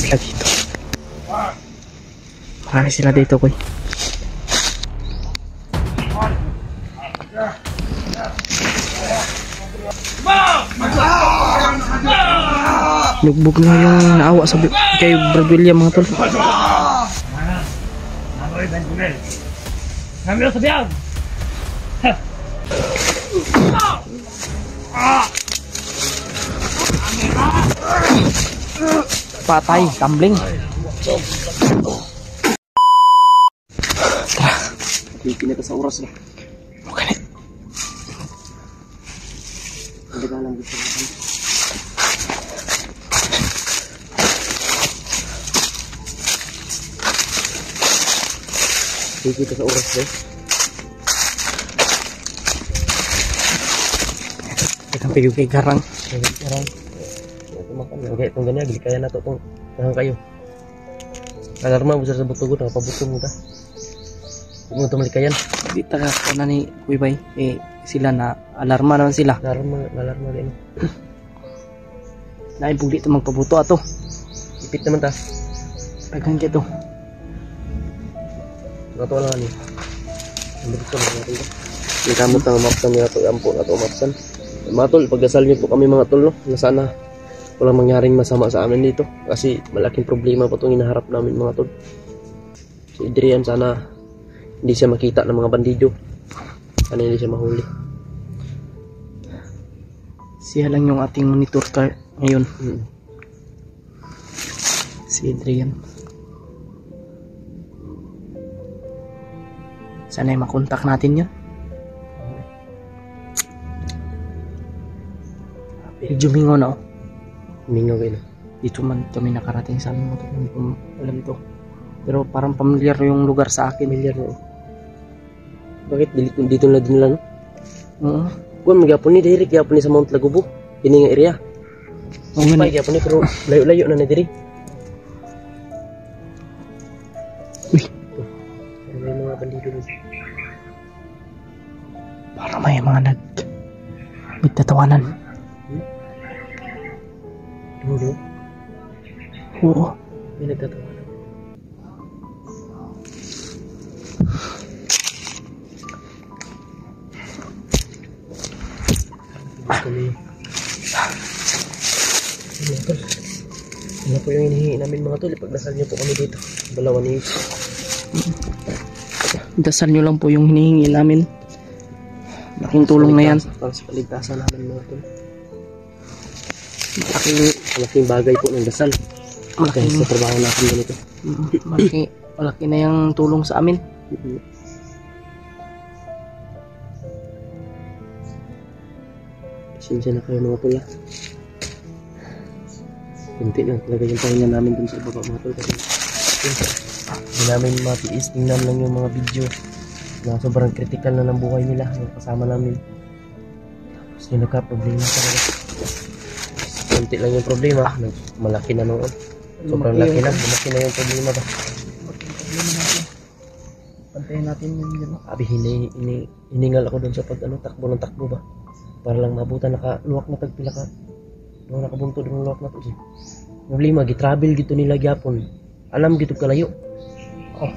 sila dito. Marami sila dito, Koy. Lugbog na yung naawa sa kay Brad William, mga tol. Patay, tumbling. Tara. Kita sa oras na. Okay. Hindi ka lang gusto natin. Kita sa oras na. Kita pigil kay garang. Garang. Okay, itong ganyan, bili kaya na ito itong tangang kayo. Alarma, busar sa butugot, nakapabuto mo ta. Huwag mo ito malikayan. Hindi taga ko na ni Kuy Bay. Eh, sila na, alarma naman sila. Alarma din. Naibog dito magpabuto ato. Ipit naman ta. Pagkan ka ito. Natuwa lang ani. Ang dito na natin ito. May kamot na umapsan nila ito. Ampun at umapsan. Mga tol, pagdasal niyo po kami mga tol, no? Na sana walang mangyaring masama sa amin dito kasi malaking problema po itong hinaharap namin mga tol. Si Adrian sana hindi siya makita ng mga bandido, sana hindi siya mahuli. Siya lang yung ating monitor ngayon. Si Adrian sana ay makontak natin yun. Medyo mingo na, oh. Mingaw kayo na. Dito man kami nakarating sa amin mo ito. Hindi ko alam ito. Pero parang familiar yung lugar sa akin. Familiar no? Bakit? Dito na din lang? Oo. Kung magapon ni Derek, gapon ni sa Mount Lagubo. Ini nga area. Oo nga. Gapon ni pero layo-layo na ni Derek. Uy. May mga bandido doon. Para may mga nagtatawanan. Dulo? Oo. May nagtatawanan. Ano po yung hinihingi namin mga tol? Ipagdasal nyo po kami dito. Balawan ni dasal nyo lang po yung hinihingi namin. Laking tulong na yan. Para sa paligtasan namin mga tol. Malaking bagay po ng dasal. Malaking sa trabaho natin ganito. Malaki na yung tulong sa amin. Pasensya na kayo mga tol. Kunti lang talaga yung pahinga namin dun sa baba mga tol. Hindi namin matiis. Tingnan lang yung mga video na sobrang critical na ng buhay nila. Yung kasama namin. Tapos yung nagka-problema talaga. Kunti lang yung problema, malaki na noon. Sobrang laki na, malaki na yung problema ba? Pantayin natin yun dyan. Abi, hiningal ako doon sa pag takbo ng takbo ba? Para lang mabutan, nakaluwak na tagpila ka. Nung nakabunto doon luwak na to. Problema, gitravel gito nila gyapon. Alam gito kalayo. Oh.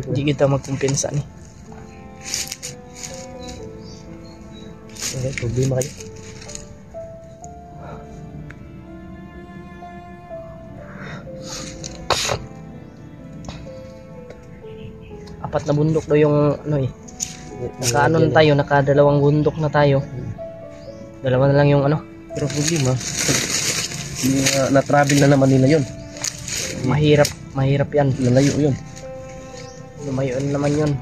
Hindi kita magkumpensa ni. Okay, problema kayo. Apat na bundok daw yung ano eh. Nakaanon tayo, nakadalawang bundok na tayo. Dalawa na lang yung ano. Pero problema, na-travel na naman nila yun. Mahirap yan. Lalayo yun. Lumayo naman yun.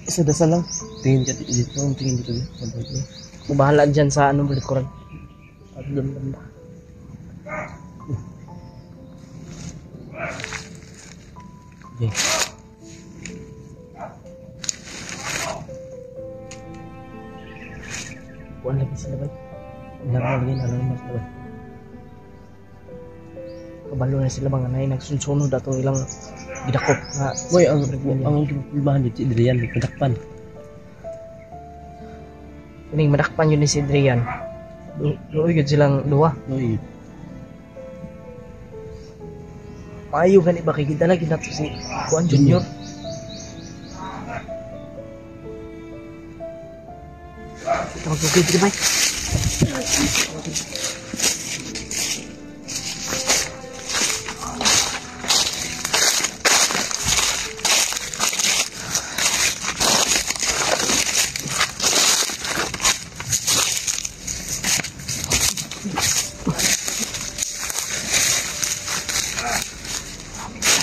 Isa dasal lang. Tingin ka dito. Tingin dito. Mabahala dyan sa ano balikuran. At doon banda. Okay. Kuan lagi sila ba? Alarma lagi. Kabalo kabalo na sila mga nay nagsunsunod atong ilang gidakop nga Boy, ang pulbahan dito, Adrian, nagpadakpan. kining madakpan yun ni si Adrian. Luoy yun silang duwa. Boy, Maayo gani ba kay gidala ginato si Juan Junior. Ito magugay dito ba?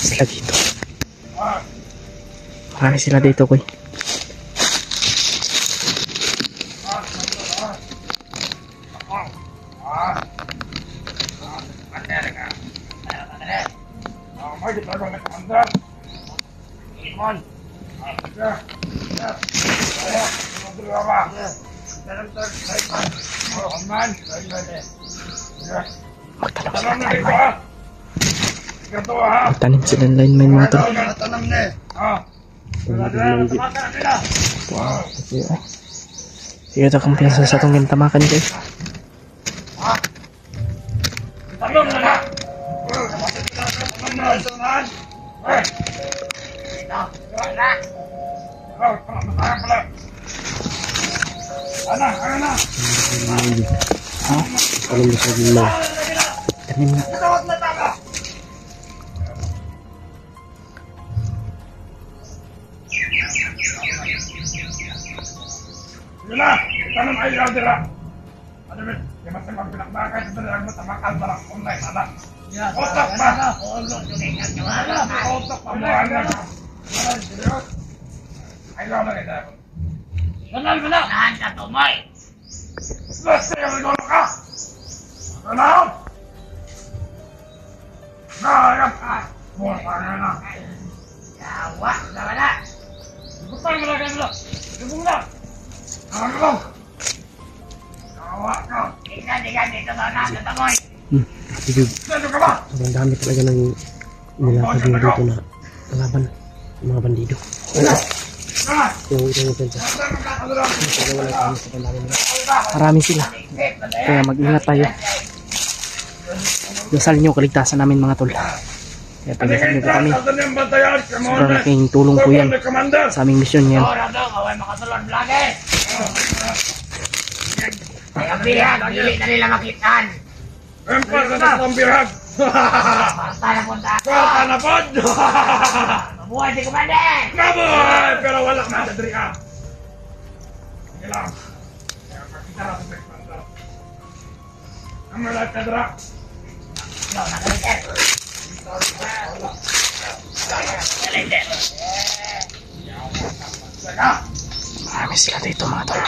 Sila dito. Marami sila dito, Kuy. Magtanong sila lineman. Magtanim sila lineman mga tol. Sige ito kumpiyansa sa itong gintamakan ko. alam mo sa gila. Tanim nga. Yun na! Tanong ay ilaw dira! Ano ba? Yung masamang pinakbakay sa dira ang matamakal barang online, ada? Otak ba? Otak pa mo ano? Ay ilaw na rin ako. Ganal mo na! Nahan ka tumay! Basta yung igolo ka! Ganal! Nayap ka! Mula pa nga na! Yawa! Nawala! Butang mo na kayo mo! Lubong na! Ano mo? Yawa ka! Ikan dito ba na sa tamoy? Sige, Sino ka ba? sobrang dami talaga ng nilakad nila dito na kalaban ng mga bandido. Yung pensa. Marami sila. Kaya mag-ingat tayo. Dasal nyo kaligtasan namin mga tol. Kaya pagdasal nyo po kami. Sobrang laking tulong po yan sa aming misyon yan. Ang bihag, dili na nila makitaan. Empa sa tatang birhag! Basta na punta ako. Kwarta na pod! Mabuhay si Kumander! Mabuhay! Pero wala na dadri ka! Sige lang. Kaya makita na sa pagpanda. Ang malat ka dra. Yo, nakalitin. Nakalitin. Saka! Marami sila dito mga tol.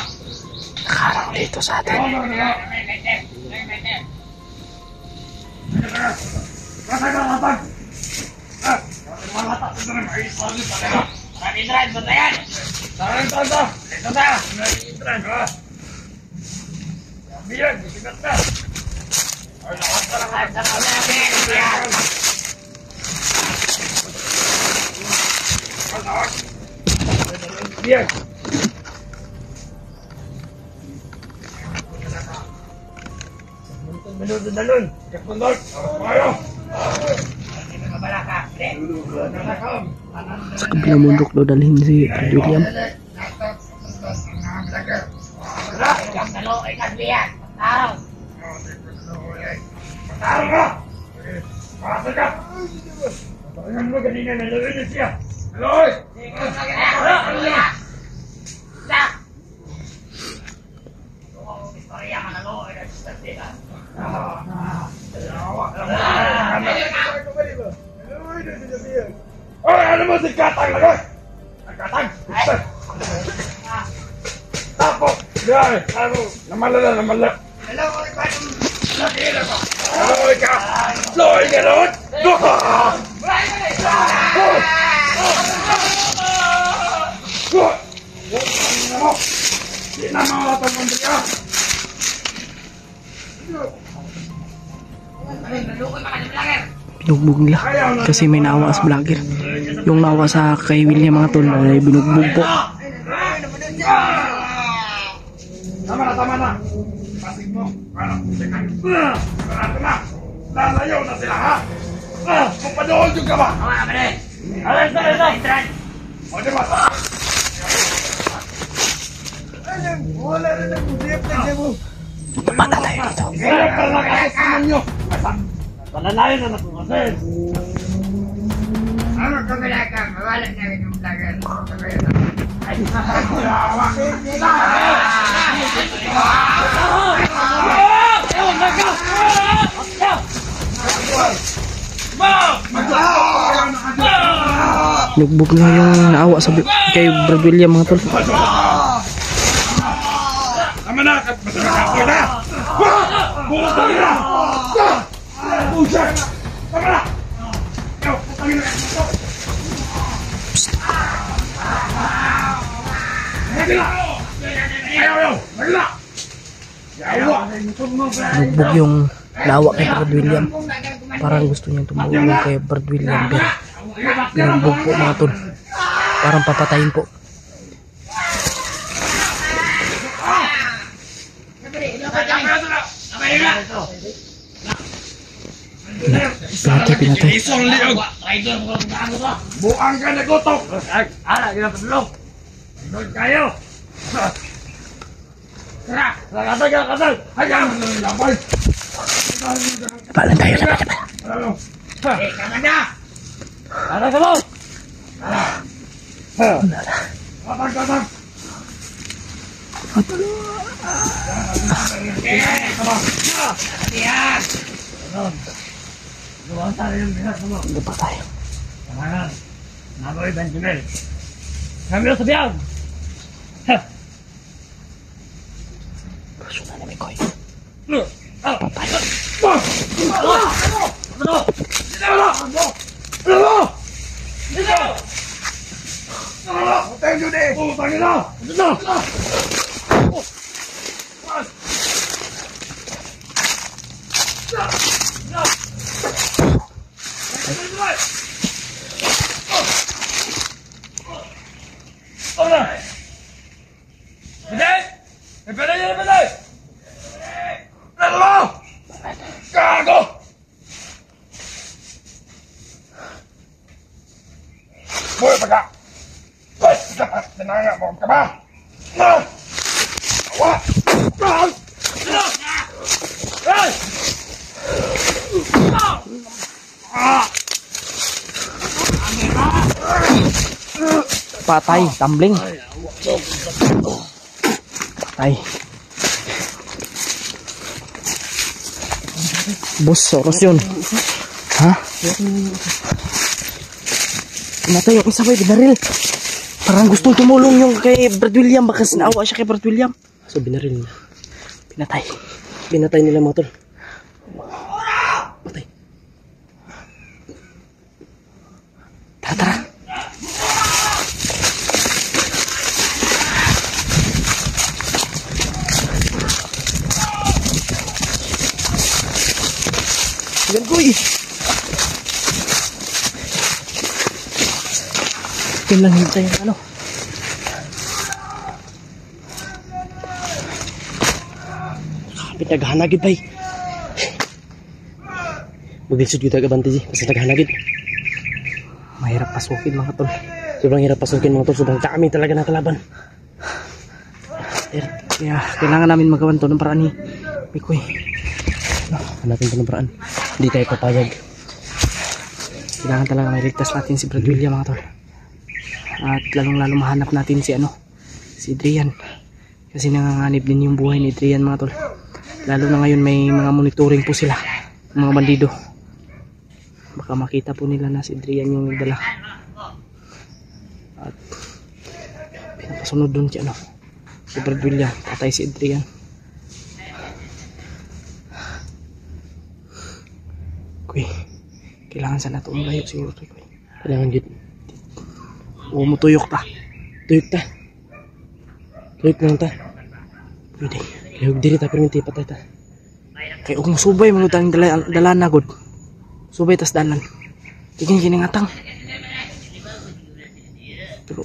Nakarang dito sa atin. Nakalitin. Kasay ka matag! Ah! Malata ito na may iswali pa nila. Nakalitin, batayan! Sarang tanda! Ito na! Nag-intran ka! Biyag! Sigat na! Ay, lakas ka lang! Ang sarap namin, bihag! Biyag! Minuto na nun! Kapundol! Ayaw! Hindi mo mabala ka. Sa kabilang mundok daw dalhin si William. Ang talo, ingat bihag. Tao! Mataro ka! Pasok ka! Patayan mo kanina nalarinig siya! Aloy! Sak! Oo, istorya ka na lo. Oy, ano mo si Katang lagay? Katang! Tapo! Yan! Ano? Namalala, namala! Hello, Aloy ka! Loy ka doon! Hindi na mawalatang mandriya! Binugbog nila. Kasi may naawa sa vlogger. Yung naawa sa kay William mga tol ay binugbog po. Tama na. Pasig mo. Parang pusikan. Parang na. Lalayaw na sila, ha? Magpanood yung ka ba? Tama, pare. Alas na. O, diba? Wala rin ang musip na siya mo. Tapatan tayo dito. Kaya para nakakasama nyo. Palalayan na natukasin. Ano kabila ka? Mawalan na rin yung vlogger. Kabila na. Binugbog na yung naawa sa kay Brad William mga tol. Tama na. Masama ka na. Bukas na nila. Bukas. Tama na. Ikaw, putangin na ito. Ayaw. Binugbog yung naawa kay Brad William. Parang gusto niyang tumulong kay Brad William. Pero binugbog po mga tol. Parang papatayin po. Pinatay. Isang liog. Buang ka na gutok. Ala, di na patulog. Doon kayo. Tara. Kasal. Hayaan mo na yung labay. Labanan tayo. Ano? Kamanda! Ano ka mo? Katag. Katiyan! Luwang tayo yung binas mo. Laba tayo. Kamanan. Naboy Benjamil. Kami sa biyag. Kaso na namin ko. Patay. Gago! Boy, baga! Boy, tinanga mo ka ba? What? Patay, tumbling. Patay. Boss, Soros yun. Ha? Namatay yung isa ba, binaril. Parang gustong tumulong yung kay Brad William. Baka sinaawa siya kay Brad William. So binaril niya. Pinatay. Pinatay nila mga tol. Patay. Tara. Yan koy. Yan lang hintay yung ano. Kapit naghanagid bay. Magbilsod kita ka banti kasi naghanagid. Mahirap pasukin mga tol. Sobrang hirap pasukin mga tol. Sobrang dami talaga ng kalaban. Kaya kailangan namin magawan to ng paraan ni Mikoy. Hanapin ito ng paraan. Hindi tayo papayag. Kailangan talaga may ligtas natin si Brad William mga tol. At lalong lalo mahanap natin si si Adrian. Kasi nanganganib din yung buhay ni Adrian mga tol. Lalo na ngayon may mga monitoring po sila, mga bandido. Baka makita po nila na si Adrian yung nagdala. At pinapasunod dun si si Brad William. Patay si Adrian. Kuy, kailangan sana ito umalayo siguro. Kailangan dito. O mo tuyok ta. Tuyok lang ta. Pwede. Kaya huwag diri ta perminti patay ta. Kaya huwag mo subay manutang dala na god. Subay tas dalan. Tingin kini ngatang. Pero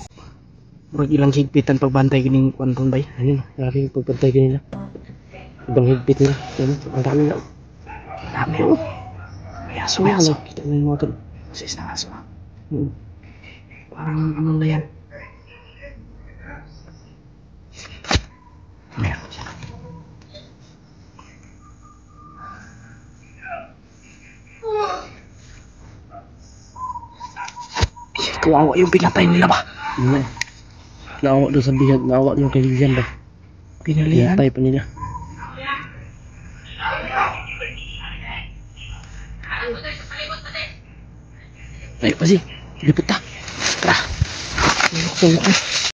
murag ilang higpitan pagbantay kining kwanton bay. Ano na, grabe yung pagpantay kanila. Ibang higpit nila. Ano, ang dami na. Dami oh. May aso, may aso. Kita na yung mga tol. Sis na aso. Hmm. Parang ano na yan. Meron siya. Kawawa yung pinatay nila ba? Ano eh. Naawa doon sa bihag. Naawa yung kaibigan ba? Pinalihan? Pinatay pa nila. Ayo, pasti. Lipot ta. Tara. Ayok sa